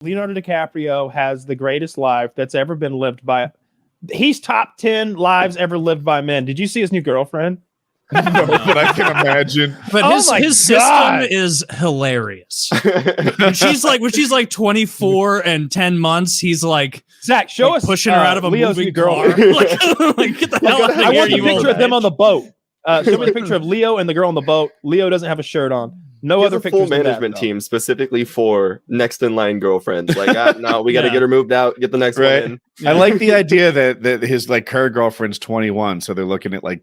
Leonardo DiCaprio has the greatest life that's ever been lived by. He's top 10 lives ever lived by men. Did you see his new girlfriend? No, but I can imagine. But his system is hilarious. when she's like 24 and 10 months, he's like, Zach, show us pushing her out of a Leo's moving new car. like, get the hell out of here. I want the you picture old of them bitch. on the boat. Show me the picture of Leo and the girl on the boat. Leo doesn't have a shirt on. No other pictures. Full management team specifically for next in line girlfriends. Like, no, we got to get her moved out. Get the next one in. I like the idea that his like current girlfriend's 21, so they're looking at like,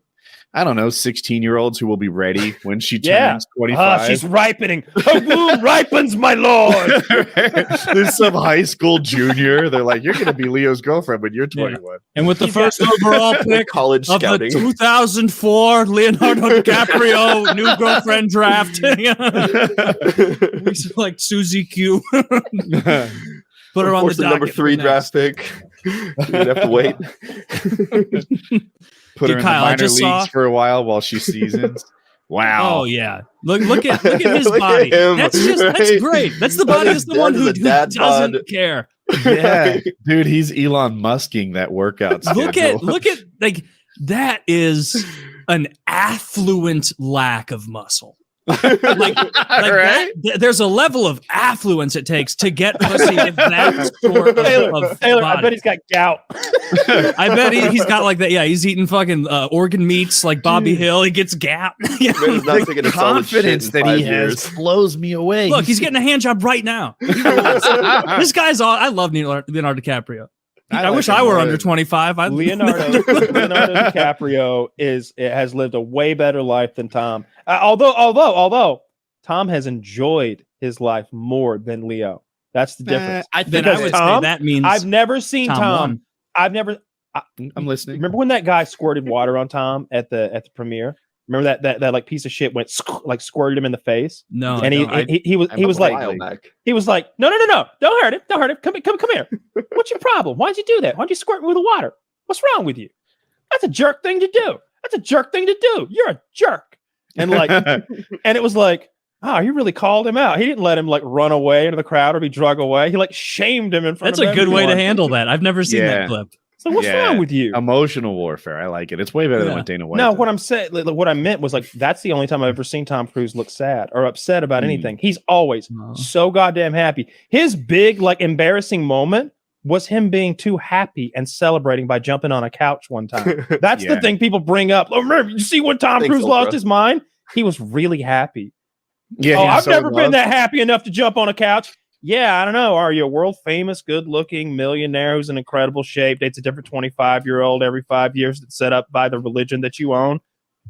I don't know, 16-year-olds who will be ready when she turns 25. She's ripening. Her womb ripens, my lord. There's some high school junior. They're like, you're going to be Leo's girlfriend, but you're 21. Yeah. And with the first overall pick college of scouting. the 2004 Leonardo DiCaprio new girlfriend draft. We select Susie Q. Put her on the number 3 draft pick. You have to wait. Put her in Kyle, the minor leagues for a while she seasons. Wow. Oh yeah. Look at his Look body. at him, That's great. That's the body of someone who doesn't care. Yeah. Dude, he's Elon Musking that workout schedule. Look at like that is an affluent lack of muscle. like right? There's a level of affluence it takes to get pussy with that sort of Taylor, body. I bet he's got gout. I bet he's got like that. Yeah, he's eating fucking organ meats like Bobby Hill. He gets gout. The confidence that he has blows me away. Look, he's getting a hand job right now. This guy's all. I love Leonardo DiCaprio. I wish I were under 25. Leonardo DiCaprio has lived a way better life than Tom. Although Tom has enjoyed his life more than Leo. That's the difference. I would say that means I've never seen Tom. I'm listening. Remember when that guy squirted water on Tom at the premiere? Remember that like piece of shit went like squirted him in the face? No, and he was like, no, don't hurt him, come here. What's your problem? Why'd you do that? Why'd you squirt me with the water? What's wrong with you? That's a jerk thing to do. You're a jerk. And like, and it was like, oh, he really called him out. He didn't let him like run away into the crowd or be drug away. He like shamed him in front of everyone. That's a good way to handle that. I've never seen that clip. So what's wrong with you? Emotional warfare. I like it. It's way better than what Dana White. No, did. what I'm saying, what I meant was like that's the only time I've ever seen Tom Cruise look sad or upset about anything. He's always so goddamn happy. His big like embarrassing moment was him being too happy and celebrating by jumping on a couch one time. That's the thing people bring up. Oh, remember, you see when Tom Cruise lost his mind? He was really happy. Yeah, I've never been that happy enough to jump on a couch. Yeah, I don't know. Are you a world famous, good looking millionaire who's in incredible shape, dates a different 25-year-old every 5 years that's set up by the religion that you own?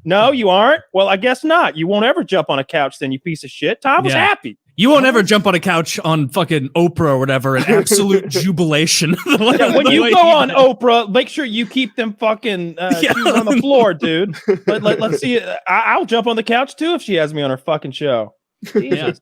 No, you aren't. Well, I guess not. You won't ever jump on a couch then, you piece of shit. Tom was happy. You won't ever jump on a couch on fucking Oprah or whatever in absolute jubilation. When you go on Oprah, make sure you keep them fucking shoes on the floor, dude. Let's see. I'll jump on the couch too if she has me on her fucking show. Jesus.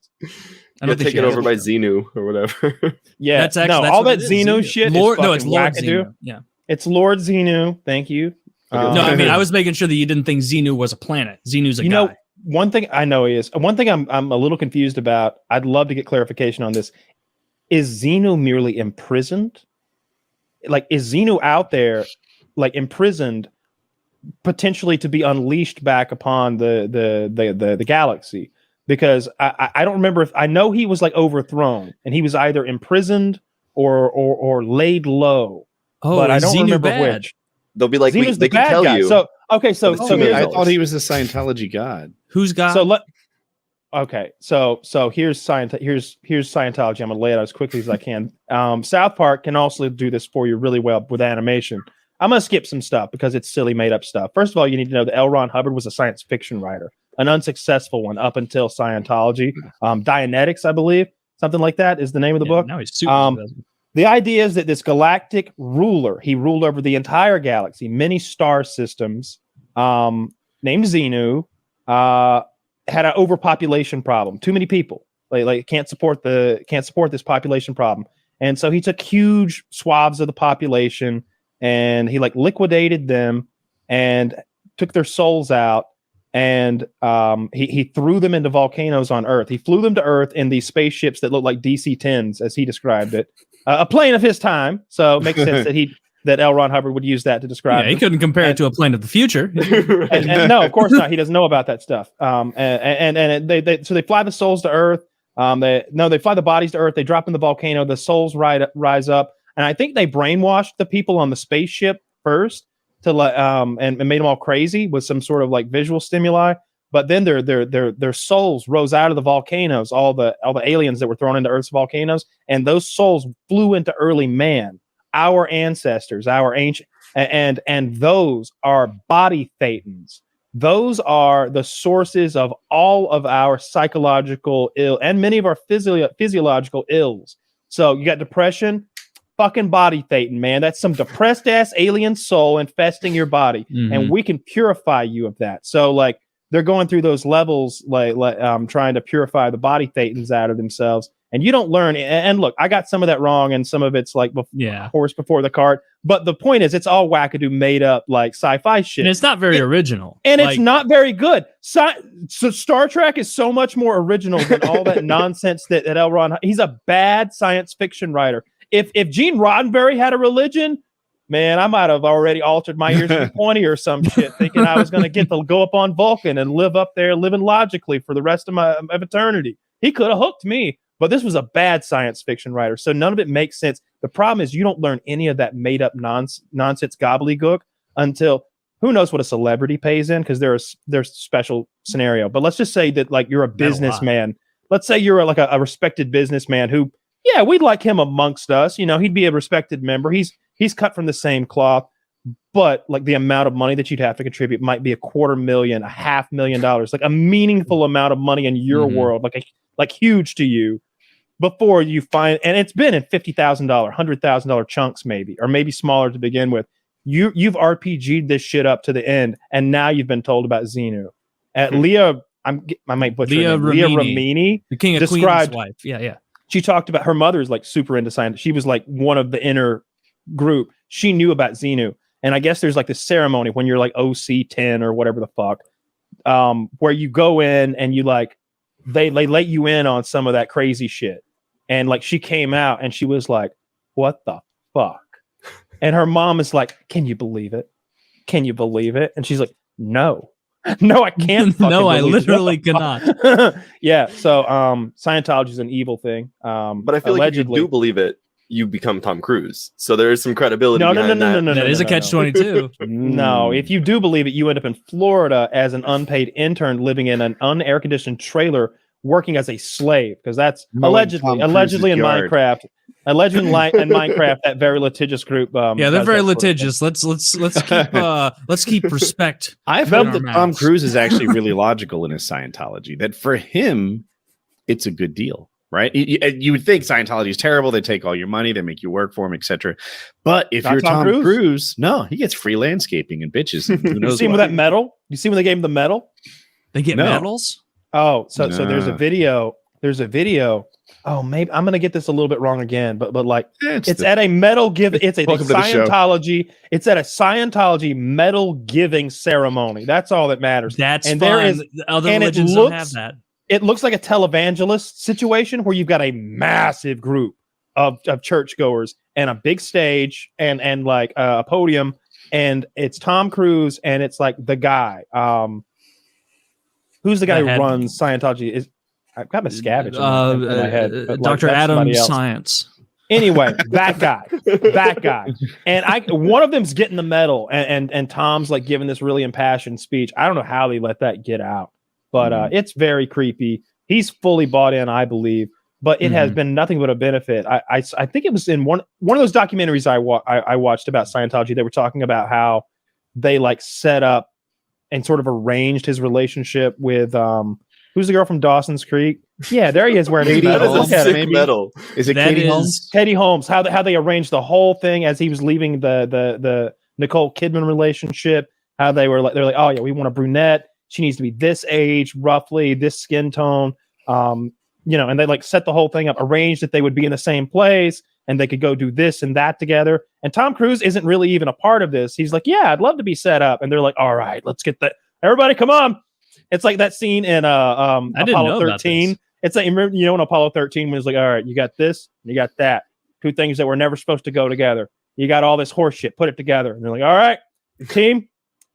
I don't take it over by Xenu or whatever. Yeah, that's all that Xenu shit. No, it's Lord Xenu. Yeah, it's Lord Xenu. Thank you. No, I mean I was making sure that you didn't think Xenu was a planet. Xenu's a guy. Know, one thing I know he is. One thing I'm a little confused about. I'd love to get clarification on this. Is Xenu merely imprisoned? Like, is Xenu out there, like imprisoned, potentially to be unleashed back upon the galaxy? Because I don't remember if I know he was like overthrown and he was either imprisoned or laid low. Oh, but I don't remember which. They'll be like, they can tell you. So okay, so I thought he was a Scientology god. Who's god? So here's Scientology. I'm gonna lay it out as quickly as I can. South Park can also do this for you really well with animation. I'm gonna skip some stuff because it's silly made up stuff. First of all, you need to know that L. Ron Hubbard was a science fiction writer, an unsuccessful one up until Scientology. Dianetics, I believe, something like that is the name of the book. Now he's super the idea is that this galactic ruler, he ruled over the entire galaxy, many star systems, named Xenu, had an overpopulation problem. Too many people, like can't support this population problem, and so he took huge swaths of the population and he like liquidated them and took their souls out and he threw them into volcanoes on Earth. He flew them to Earth in these spaceships that looked like DC-10s, as he described it. A plane of his time, so it makes sense that L. Ron Hubbard would use that to describe. Yeah, he couldn't compare it to a plane of the future. and no, of course not. He doesn't know about that stuff. So they fly the souls to Earth. They fly the bodies to Earth. They drop in the volcano. The souls rise up, and I think they brainwashed the people on the spaceship first to and made them all crazy with some sort of like visual stimuli. But then their souls rose out of the volcanoes, all the aliens that were thrown into Earth's volcanoes, and those souls flew into early man, our ancestors, our ancient, and those are body thetans. Those are the sources of all of our psychological ill and many of our physiological ills. So you got depression, fucking body thetan, man. That's some depressed ass alien soul infesting your body, and we can purify you of that. So like they're going through those levels, like trying to purify the body thetans out of themselves. And you don't learn. And look, I got some of that wrong, and some of it's like horse before the cart. But the point is, it's all wackadoo, made up like sci-fi shit. And it's not very original, and it's not very good. So Star Trek is so much more original than all that nonsense that L. Ron. He's a bad science fiction writer. If Gene Roddenberry had a religion, man, I might have already altered my years to 20 or some shit, thinking I was going to get to go up on Vulcan and live up there, living logically for the rest of eternity. He could have hooked me. But this was a bad science fiction writer, so none of it makes sense. The problem is you don't learn any of that made-up nonsense gobbledygook until who knows what a celebrity pays in, because there's a special scenario. But let's just say that like you're a businessman. Let's say you're like a respected businessman who, yeah, we'd like him amongst us. You know, he'd be a respected member. He's cut from the same cloth, but like the amount of money that you'd have to contribute might be $250,000, $500,000, like a meaningful amount of money in your world, like huge to you. Before you find, and it's been in $50,000, $100,000 chunks, maybe, or maybe smaller to begin with. You've RPG'd this shit up to the end, and now you've been told about Xenu. Leah, I might butcher Leah Remini, the King of Queen's wife. Yeah. She talked about her mother's like super into science. She was like one of the inner group. She knew about Xenu, and I guess there's like this ceremony when you're like OC 10 or whatever the fuck, where you go in and you like they let you in on some of that crazy shit. And like she came out and she was like, what the fuck? And her mom is like, can you believe it? Can you believe it? And she's like, no, I can't. No, I literally cannot. Yeah. So Scientology is an evil thing. But I feel allegedly, like if you do believe it, you become Tom Cruise. So there is some credibility. No. That is a catch-22. No, if you do believe it, you end up in Florida as an unpaid intern living in an unair-conditioned trailer working as a slave, because that's allegedly in Minecraft. Allegedly in Minecraft, that very litigious group. Yeah, they're very litigious. Let's keep respect. I've heard that Tom Cruise is actually really logical in his Scientology. That for him, it's a good deal, right? You would think Scientology is terrible. They take all your money, they make you work for them, etc. But if you're Tom Cruise, no, he gets free landscaping and bitches. Who knows? You see him with that medal? You see when they gave him the medal? They get medals. Oh, so there's a video. Oh, maybe I'm gonna get this a little bit wrong again, but like it's at a medal give. It's a Scientology. It's at a Scientology medal giving ceremony. That's all that matters. That's and fine. Other religions don't have that. It looks like a televangelist situation where you've got a massive group of churchgoers and a big stage and like a podium, and it's Tom Cruise and it's like the guy. Who's the guy who runs Scientology? I've got Miscavige in my head. Dr. Adam Science. Anyway, that guy. And one of them's getting the medal, and Tom's like giving this really impassioned speech. I don't know how they let that get out, but it's very creepy. He's fully bought in, I believe, but it has been nothing but a benefit. I think it was in one of those documentaries I watched about Scientology. They were talking about how they like set up and sort of arranged his relationship with who's the girl from Dawson's Creek? Yeah, there he is wearing his medal. That is a sick medal. Is it Katie Holmes? Katie Holmes. How they arranged the whole thing as he was leaving the Nicole Kidman relationship. How they're like, oh yeah, we want a brunette. She needs to be this age, roughly this skin tone. And they like set the whole thing up, arranged that they would be in the same place and they could go do this and that together. And Tom Cruise isn't really even a part of this. He's like, yeah, I'd love to be set up. And they're like, all right, let's get that. Everybody, come on. It's like that scene in I didn't know Apollo about 13. this. It's like, remember, in Apollo 13 when it's like, all right, you got this, and you got that. Two things that were never supposed to go together. You got all this horse shit, put it together. And they're like, all right, team,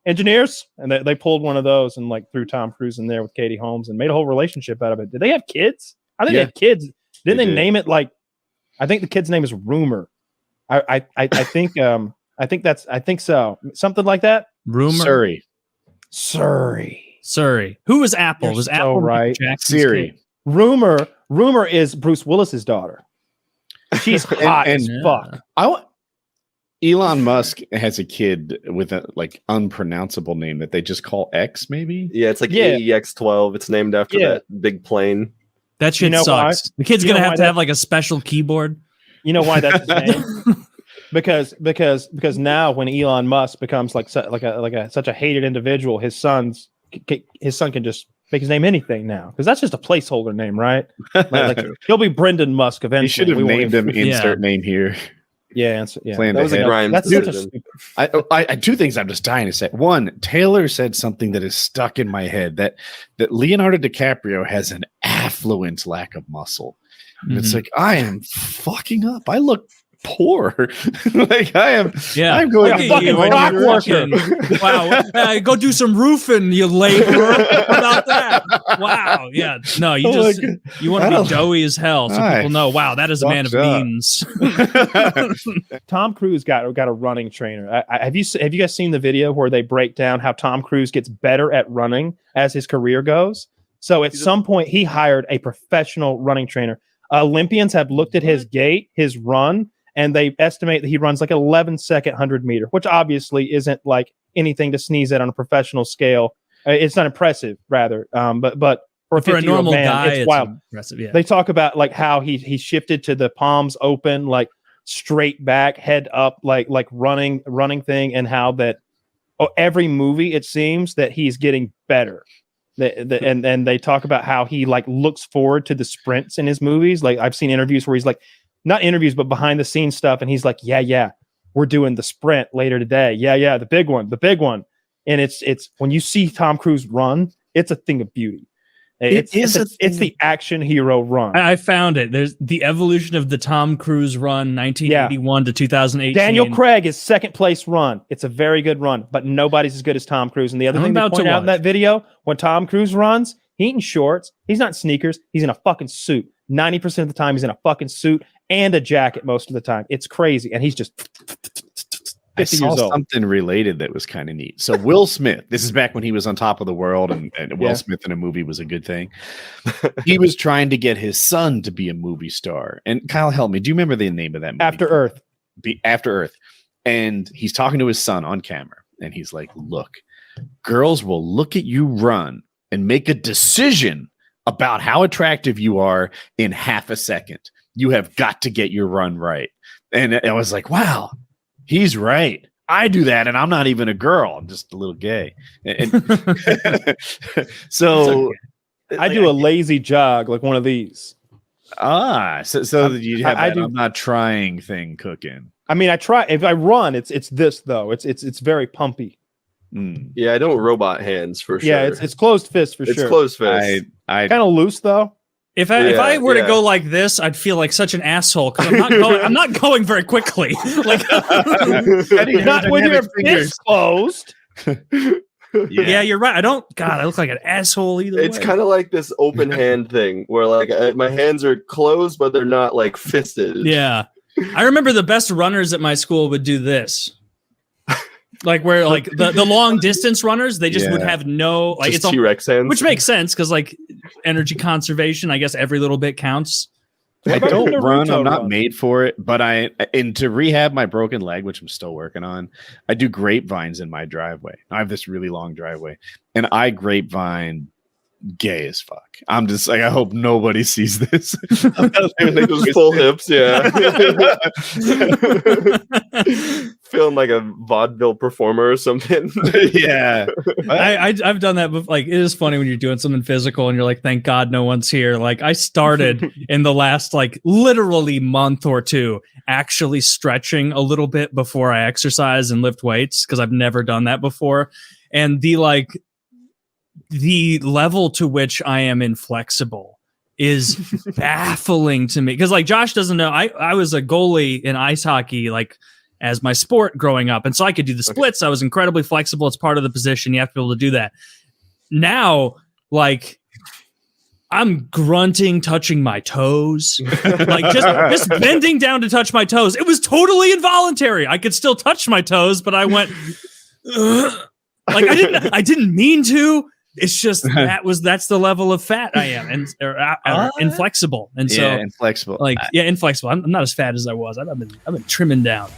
engineers. And they pulled one of those and like threw Tom Cruise in there with Katie Holmes and made a whole relationship out of it. Did they have kids? I think they had kids. Didn't they name it like, I think the kid's name is Rumor. I think I think so. Something like that. Rumor. Surrey. Who was Apple? You're Was so Apple right. Jackson's Siri. kid? Rumor is Bruce Willis's daughter. She's hot as fuck. Elon Musk has a kid with a like unpronounceable name that they just call X, maybe. Yeah, it's like AEX-12. It's named after that big plane. That shit sucks. Why? The kid's You gonna know have to have like a special keyboard. You know why that's his name? because now when Elon Musk becomes like such a hated individual, his son can just make his name anything now, because that's just a placeholder name, right? Like he'll be Brendan Musk eventually. He should have named him insert name here. Yeah. Plan That was a ahead. Grimes That's decision. I two things I'm just dying to say. One, Taylor said something that is stuck in my head, that Leonardo DiCaprio has an affluent lack of muscle. And it's like, I am fucking up. I look poor. Like I am. Yeah, I'm going like a fucking rock worker. Wow, go do some roofing, you laborer. How about that? Wow, yeah. No, you you want to be doughy as hell, so people know. Wow, that is a man of means. Tom Cruise got a running trainer. Have you guys seen the video where they break down how Tom Cruise gets better at running as his career goes? So at some point, he hired a professional running trainer. Olympians have looked at his gait, his run, and they estimate that he runs like 11-second 100-meter, which obviously isn't like anything to sneeze at on a professional scale. It's not impressive, rather. But for a normal man, guy, it's wild. Impressive, yeah. They talk about like how he shifted to the palms open, like straight back, head up, like running thing, and how that every movie it seems that he's getting better. And they talk about how he like looks forward to the sprints in his movies. Like I've seen interviews where he's like, not interviews, but behind the scenes stuff. And he's like, yeah, we're doing the sprint later today. Yeah, the big one. And it's when you see Tom Cruise run, it's a thing of beauty. It's the action hero run. I found it. There's the evolution of the Tom Cruise run, 1981 to 2018. Daniel Craig is second place run. It's a very good run, but nobody's as good as Tom Cruise. And the other thing they point out in that video, when Tom Cruise runs, he ain't in shorts. He's not in sneakers. He's in a fucking suit. 90% of the time, he's in a fucking suit and a jacket most of the time. It's crazy. And he's just 50 years old. Something related that was kind of neat. So Will Smith, this is back when he was on top of the world, and Will Smith in a movie was a good thing. He was trying to get his son to be a movie star. And Kyle, help me. Do you remember the name of that movie? After Earth. After Earth. And he's talking to his son on camera. And he's like, look, girls will look at you run and make a decision about how attractive you are in half a second. You have got to get your run right. And I was like, wow, he's right. I do that, and I'm not even a girl. I'm just a little gay. And so I do a lazy jog, like one of these. So you have that I'm not trying thing cooking. I mean, I try. If I run, it's this though. It's very pumpy. Yeah, I don't robot hands for sure. Yeah, it's closed fist for sure. It's closed fist. I kind of loose though. If I were to go like this, I'd feel like such an asshole because I'm not going very quickly. Like not when your fist closed. Yeah, you're right. I look like an asshole either way. It's kind of like this open hand thing where like my hands are closed, but they're not like fisted. Yeah. I remember the best runners at my school would do this. Like where like the long distance runners, they just would have no like just it's T-Rex hands, which makes sense because like energy conservation, I guess every little bit counts. I don't run. I'm not made for it, but to rehab my broken leg, which I'm still working on, I do grapevines in my driveway. I have this really long driveway, and I grapevine gay as fuck. I'm just like, I hope nobody sees this. Those full hips, yeah. Feeling like a vaudeville performer or something. Yeah, I've done that. But like, it is funny when you're doing something physical and you're like, thank God no one's here. Like, I started in the last like literally month or two actually stretching a little bit before I exercise and lift weights because I've never done that before, and the like the level to which I am inflexible is baffling to me. Because like Josh doesn't know, I was a goalie in ice hockey, like as my sport growing up. And so I could do the splits. I was incredibly flexible. It's part of the position. You have to be able to do that. Now, like, I'm grunting, touching my toes, like just bending down to touch my toes. It was totally involuntary. I could still touch my toes, but I went like I didn't mean to. It's just that's the level of fat I am, and inflexible, and so inflexible. Like inflexible. I'm not as fat as I was. I've been trimming down.